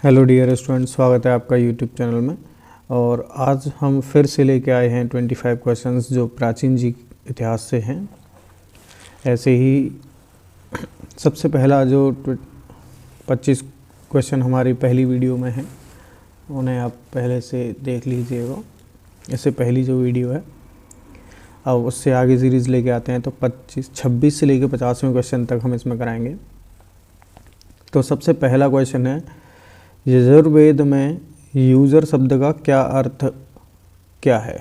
Hello dear student, स्वागत है आपका यूट्यूब चैनल में। और आज हम फिर से लेके आए हैं 25 क्वेश्चंस जो प्राचीन जी इतिहास से हैं। ऐसे ही सबसे पहला जो 25 क्वेश्चन हमारी पहली वीडियो में है उन्हें आप पहले से देख लीजिएगा। इससे पहली जो वीडियो है, अब उससे आगे सीरीज़ लेके आते हैं तो 26 से लेके 50वें क्वेश्चन तक हम इसमें कराएंगे। तो सबसे पहला क्वेश्चन है, यजुर्वेद में यूजर शब्द का क्या अर्थ क्या है।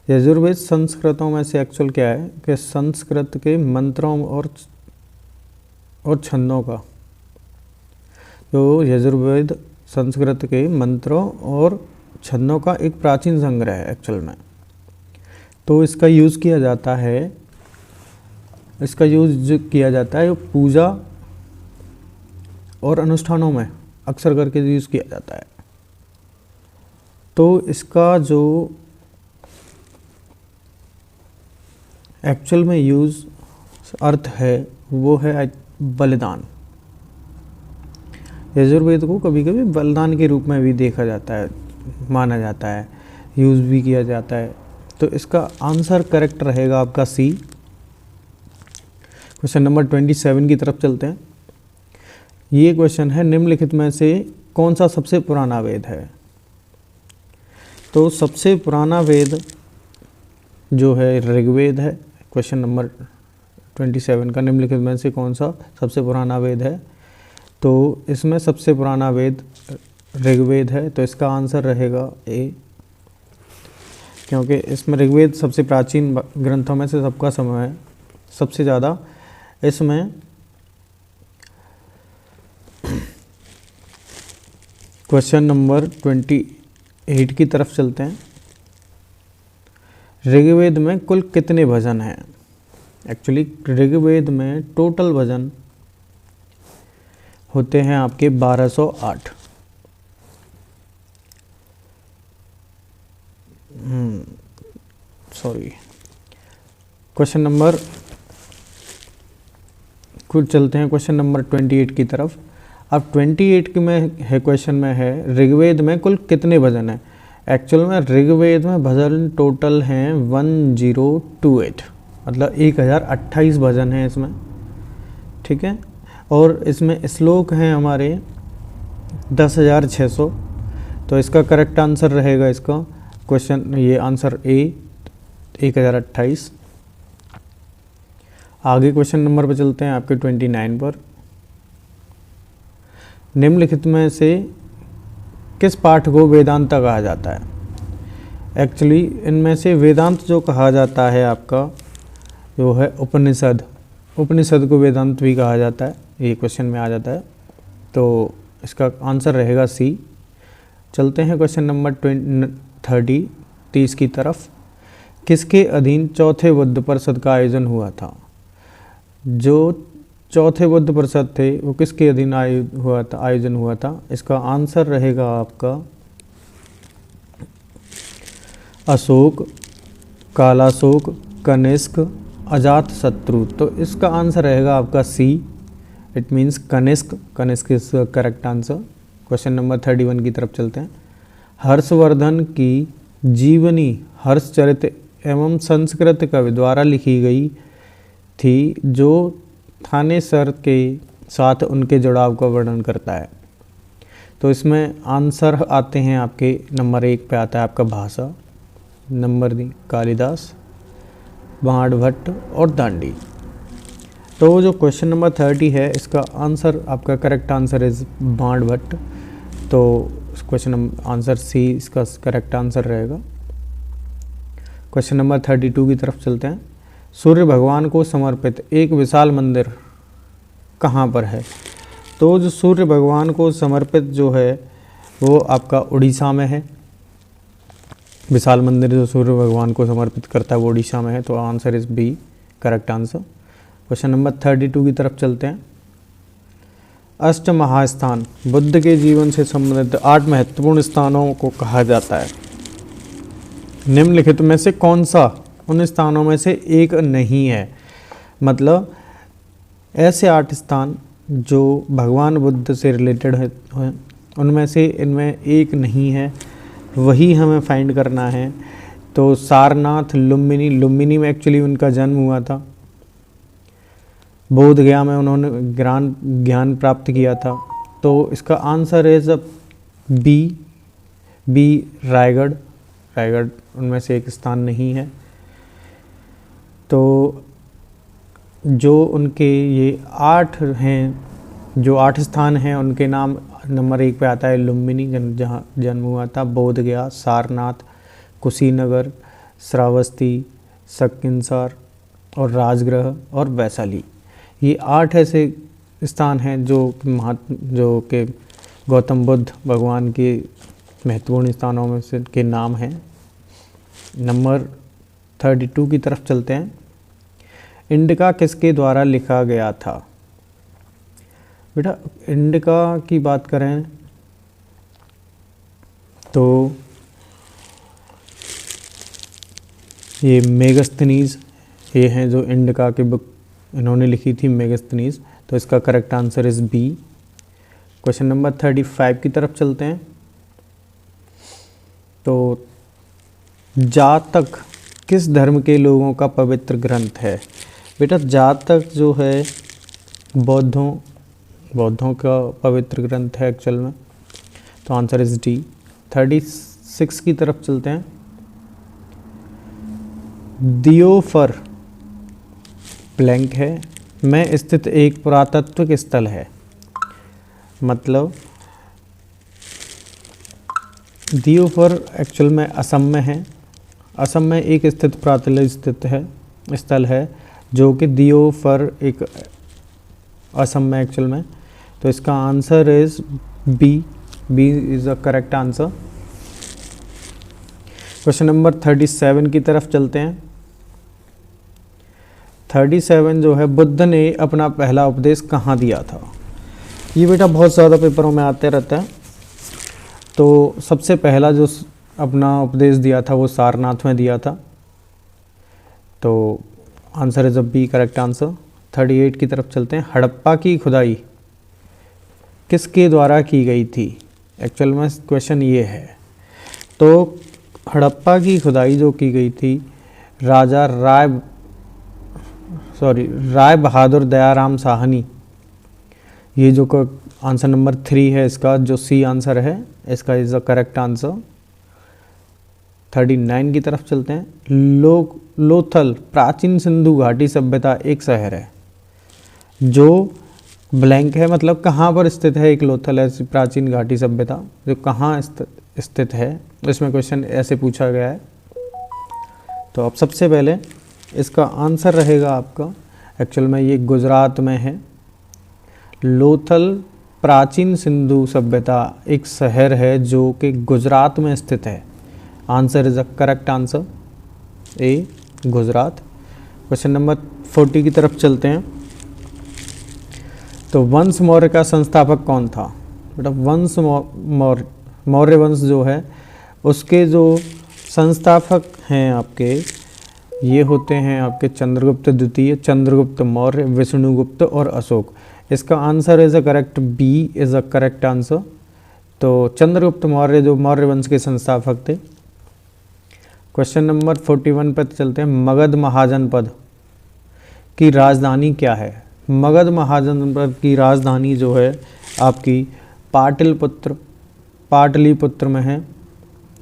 यजुर्वेद संस्कृतों में से एक्चुअल क्या है कि संस्कृत के मंत्रों और छंदों का, जो यजुर्वेद संस्कृत के मंत्रों और छंदों का एक प्राचीन संग्रह है एक्चुअल में। तो इसका यूज़ किया जाता है, पूजा और अनुष्ठानों में अक्सर करके यूज़ किया जाता है। तो इसका जो एक्चुअल में यूज़ अर्थ है वो है बलिदान। यजुर्वेद को कभी कभी बलिदान के रूप में भी देखा जाता है, माना जाता है, यूज़ भी किया जाता है। तो इसका आंसर करेक्ट रहेगा आपका सी। क्वेश्चन नंबर 27 की तरफ चलते हैं। ये क्वेश्चन है, निम्नलिखित में से कौन सा सबसे पुराना वेद है। तो सबसे पुराना वेद जो है ऋग्वेद है। क्वेश्चन नंबर 27 का, निम्नलिखित में से कौन सा सबसे पुराना वेद है। तो इसमें सबसे पुराना वेद ऋग्वेद है, तो इसका आंसर रहेगा ए, क्योंकि इसमें ऋग्वेद सबसे प्राचीन ग्रंथों में से सबका समय है सबसे ज़्यादा। इसमें क्वेश्चन नंबर 28 की तरफ चलते हैं। ऋग्वेद में कुल कितने भजन हैं। एक्चुअली ऋग्वेद में टोटल भजन होते हैं आपके 1208। क्वेश्चन नंबर कुछ चलते हैं क्वेश्चन नंबर 28 की तरफ। अब 28 की में है, क्वेश्चन में है ऋग्वेद में कुल कितने भजन हैं। एक्चुअल में ऋग्वेद में भजन टोटल हैं 1028, मतलब 1028 भजन हैं इसमें, ठीक है। और इसमें श्लोक हैं हमारे 10,600। तो इसका करेक्ट आंसर रहेगा इसका क्वेश्चन, ये आंसर ए 1028। आगे क्वेश्चन नंबर पर चलते हैं आपके 29 पर। निम्नलिखित में से किस पाठ को वेदांत कहा जाता है। एक्चुअली इनमें से वेदांत जो कहा जाता है आपका वो है उपनिषद। उपनिषद को वेदांत भी कहा जाता है, ये क्वेश्चन में आ जाता है। तो इसका आंसर रहेगा सी। चलते हैं क्वेश्चन नंबर 30 की तरफ। किसके अधीन चौथे बुद्ध परिषद का आयोजन हुआ था। जो चौथे बुद्ध परिषद थे वो किसके अधीन आयोजन हुआ था। इसका आंसर रहेगा आपका अशोक, कालाशोक, कनिष्क, अजात शत्रु। तो इसका आंसर रहेगा आपका C, it means Kanishka. Kanishka is correct answer. Question number 31 की तरफ चलते हैं। हर्षवर्धन की जीवनी हर्षचरित एवं संस्कृत कवि द्वारा लिखी गई थी, जो थानेसर के साथ उनके जुड़ाव का वर्णन करता है। तो इसमें आंसर आते हैं आपके नंबर 1 पे आता है आपका भाषा, नंबर 2 कालिदास, बाणभट्ट और दांडी। तो जो क्वेश्चन नंबर 30 है इसका आंसर, आपका करेक्ट आंसर इज बाणभट्ट। तो क्वेश्चन आंसर सी इसका करेक्ट आंसर रहेगा। क्वेश्चन नंबर 32 की तरफ चलते हैं। सूर्य भगवान को समर्पित एक विशाल मंदिर कहाँ पर है। तो जो सूर्य भगवान को समर्पित जो है वो आपका उड़ीसा में है। विशाल मंदिर जो सूर्य भगवान को समर्पित करता है वो उड़ीसा में है। तो answer is B, correct answer. Question number 32 की तरफ चलते हैं। अष्ट महास्थान बुद्ध के जीवन से संबंधित 8 महत्वपूर्ण स्थानों को कहा जाता है। निम्नलिखित में से कौन सा उन स्थानों में से एक नहीं है। मतलब ऐसे 8 स्थान जो भगवान बुद्ध से रिलेटेड हैं उनमें से इनमें एक नहीं है, वही हमें फाइंड करना है। तो सारनाथ, लुम्बिनी, लुम्बिनी में एक्चुअली उनका जन्म हुआ था, बोध गया में उन्होंने ज्ञान प्राप्त किया था। तो इसका आंसर है बी रायगढ़। रायगढ़ उनमें से एक स्थान नहीं है। तो जो उनके ये 8 हैं, जो 8 स्थान हैं, उनके नाम नंबर 1 पे आता है लुम्बिनी, जहाँ जन्म हुआ था, बोध गया, सारनाथ, कुशीनगर, श्रावस्ती, शक्तिंसार और राजगृह और वैशाली। ये 8 ऐसे स्थान हैं जो के गौतम बुद्ध भगवान के महत्वपूर्ण स्थानों में से के नाम हैं। नंबर 32 की तरफ चलते हैं। इंडिका किसके द्वारा लिखा गया था? बेटा इंडिका की बात करें तो ये मेगास्थनीज, ये हैं जो इंडिका की बुक इन्होंने लिखी थी, मेगास्थनीज। तो इसका correct answer is B. Question number 35 की तरफ चलते हैं। तो जातक किस धर्म के लोगों का पवित्र ग्रंथ है? बेटा जातक जो है बौद्धों का पवित्र ग्रंथ है एक्चुअल में। तो आंसर इज डी। 36 की तरफ चलते हैं। दियोफर ब्लैंक है में स्थित एक पुरातत्विक स्थल है। मतलब दियोफर एक्चुअल में असम में है। असम में एक स्थित पुरातत्विक स्थल है जो कि दियोफर एक असम में एक्चुअल में। तो इसका answer is B. B is the correct answer. Question number 37 की तरफ चलते हैं। 37 जो है, बुद्ध ने अपना पहला उपदेश कहाँ दिया था? ये बेटा बहुत ज़्यादा पेपरों में आते रहता है। तो सबसे पहला जो अपना उपदेश दिया था वो सारनाथ में दिया था। तो answer is a B, correct answer. 38 की तरफ चलते हैं। हड़प्पा की खुदाई किसके द्वारा की गई थी? एक्चुअल में क्वेश्चन ये है। तो हड़प्पा की खुदाई जो की गई थी राजा राय बहादुर दयाराम साहनी। ये जो आंसर नंबर 3 है इसका, जो सी आंसर है इसका इज द करेक्ट आंसर। 39 की तरफ चलते हैं। लोथल प्राचीन सिंधु घाटी सभ्यता एक शहर है जो ब्लैंक है, मतलब कहाँ पर स्थित है? एक लोथल ऐसी प्राचीन घाटी सभ्यता जो कहाँ स्थित है, इसमें क्वेश्चन ऐसे पूछा गया है। तो अब सबसे पहले इसका आंसर रहेगा आपका, एक्चुअल में ये गुजरात में है। लोथल प्राचीन सिंधु सभ्यता एक शहर है जो कि गुजरात में स्थित है। Answer is the correct answer, A, Gujarat. Question number 40 की तरफ चलते हैं। तो वंश मौर्य का संस्थापक कौन था? बेटा वंश मौर्य वंश जो है उसके जो संस्थापक हैं आपके, ये होते हैं आपके चंद्रगुप्त द्वितीय, चंद्रगुप्त मौर्य, विष्णुगुप्त और अशोक। इसका answer is a correct B is a correct answer. तो चंद्रगुप्त मौर्य जो मौर्य वंश के संस्थापक थे। क्वेश्चन नंबर 41 पर चलते हैं। मगध महाजनपद की राजधानी क्या है? मगध महाजनपद की राजधानी जो है आपकी पाटलिपुत्र में है।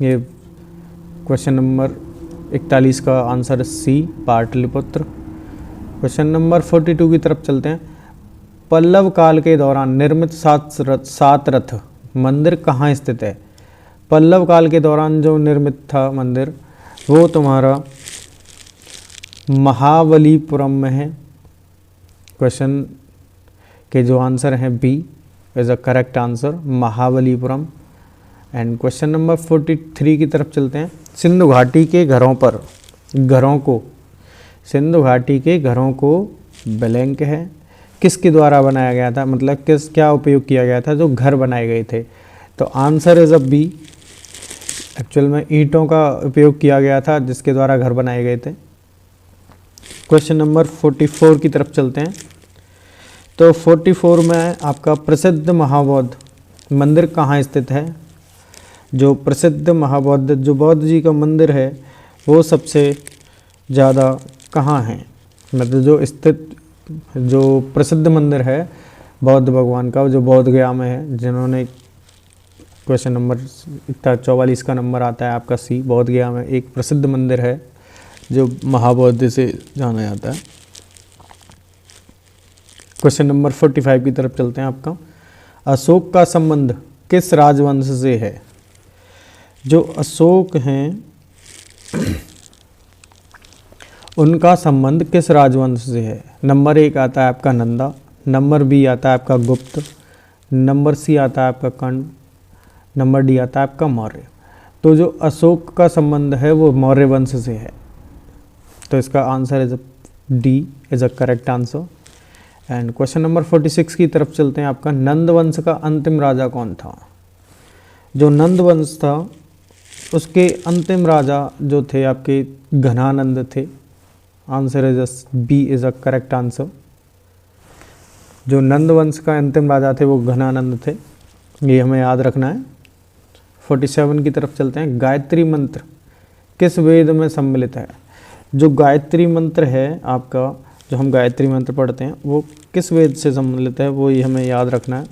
ये क्वेश्चन नंबर 41 का answer C, Pataliputra. Question number 42 की तरफ चलते हैं। पल्लव काल के दौरान निर्मित सात रथ मंदिर कहाँ स्थित है? पल्लव काल के दौरान जो निर्मित था मंदिर वो तुम्हारा महाबलीपुरम में है। क्वेश्चन के जो आंसर हैं B is a correct answer, Mahabalipuram. And question number 43 की तरफ चलते हैं। सिंधु घाटी के घरों को ब्लैंक है किसके द्वारा बनाया गया था? मतलब क्या उपयोग किया गया था जो घर बनाए गए थे? तो answer is a B. Actual में ईंटों का उपयोग किया गया था जिसके द्वारा घर बनाए गए थे। क्वेश्चन नंबर 44 की तरफ चलते हैं। तो 44 में आपका प्रसिद्ध महाबौद्ध मंदिर कहाँ स्थित है? जो प्रसिद्ध महाबौद्ध जो बौद्ध जी का मंदिर है वो सबसे ज़्यादा कहाँ है? मतलब जो प्रसिद्ध मंदिर है बौद्ध भगवान का जो बोध गया में है, जिन्होंने क्वेश्चन नंबर 44 का नंबर आता है आपका सी। बोध गया में एक प्रसिद्ध मंदिर है जो महाबौद्ध से जाना जाता है। क्वेश्चन नंबर 45 की तरफ चलते हैं आपका। अशोक का संबंध किस राजवंश से है? जो अशोक हैं उनका संबंध किस राजवंश से है? नंबर 1 आता है आपका नंदा, नंबर बी आता है आपका गुप्त, नंबर सी आता है आपका कर्ण, नंबर डी आता है आपका मौर्य। तो जो अशोक का संबंध है वो मौर्य वंश से है, तो इसका answer is D is a correct answer. And question number 46 की तरफ चलते हैं आपका। नंद वंश का अंतिम राजा कौन था? जो नंद वंश था उसके अंतिम राजा जो थे आपके घनानंद थे। Answer is B is a correct answer. जो नंद वंश का अंतिम राजा थे वो घनानंद थे, ये हमें याद रखना है। 47 की तरफ चलते हैं। गायत्री मंत्र किस वेद में सम्मिलित है? जो गायत्री मंत्र है आपका, जो हम गायत्री मंत्र पढ़ते हैं वो किस वेद से सम्मिलित है, वो ये हमें याद रखना है।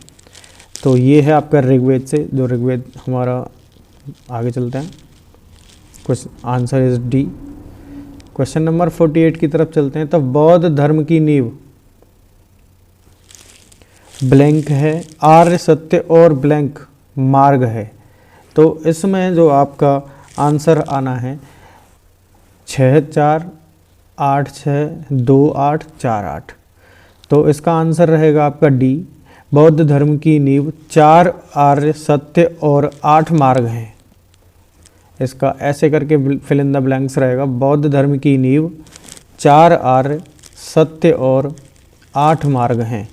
तो ये है आपका ऋग्वेद से, जो ऋग्वेद हमारा। आगे चलते हैं। Question answer is D. Question number 48 की तरफ चलते हैं। तो बौद्ध धर्म की नींव ब्लैंक है, आर्य सत्य और ब्लैंक मार्ग है। तो इसमें जो आपका आंसर आना है 6 4 8 6 2 8 4 8। तो इसका आंसर रहेगा आपका डी। बौद्ध धर्म की नींव 4 आर्य सत्य और 8 मार्ग हैं। इसका ऐसे करके फिल इन द ब्लैंक्स रहेगा। बौद्ध धर्म की नींव 4 आर्य सत्य और 8 मार्ग हैं।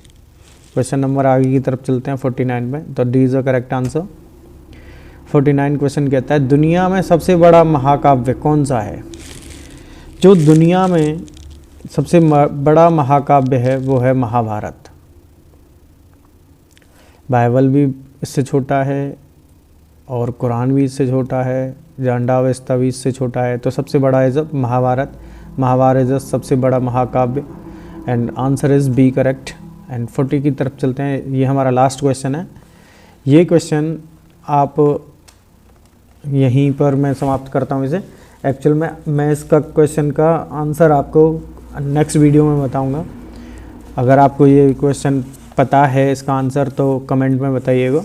क्वेश्चन नंबर आगे की तरफ चलते हैं 49 में। तो D is the correct answer. 49 question कहता है दुनिया में सबसे बड़ा महाकाव्य कौन सा है? जो दुनिया में सबसे बड़ा महाकाव्य है वो है महाभारत। बाइबल भी इससे छोटा है और कुरान भी इससे छोटा है, जांडावस्ता भी इससे छोटा है। तो सबसे बड़ा इज महाभारत। महाभारत इज सबसे बड़ा महाकाव्य and answer is B correct. And 40 की तरफ चलते हैं। ये हमारा लास्ट क्वेश्चन है। ये क्वेश्चन आप यहीं पर मैं समाप्त करता हूँ इसे। एक्चुअल में मैं इसका क्वेश्चन का आंसर आपको नेक्स्ट वीडियो में बताऊँगा। अगर आपको ये क्वेश्चन पता है इसका आंसर तो कमेंट में बताइएगा।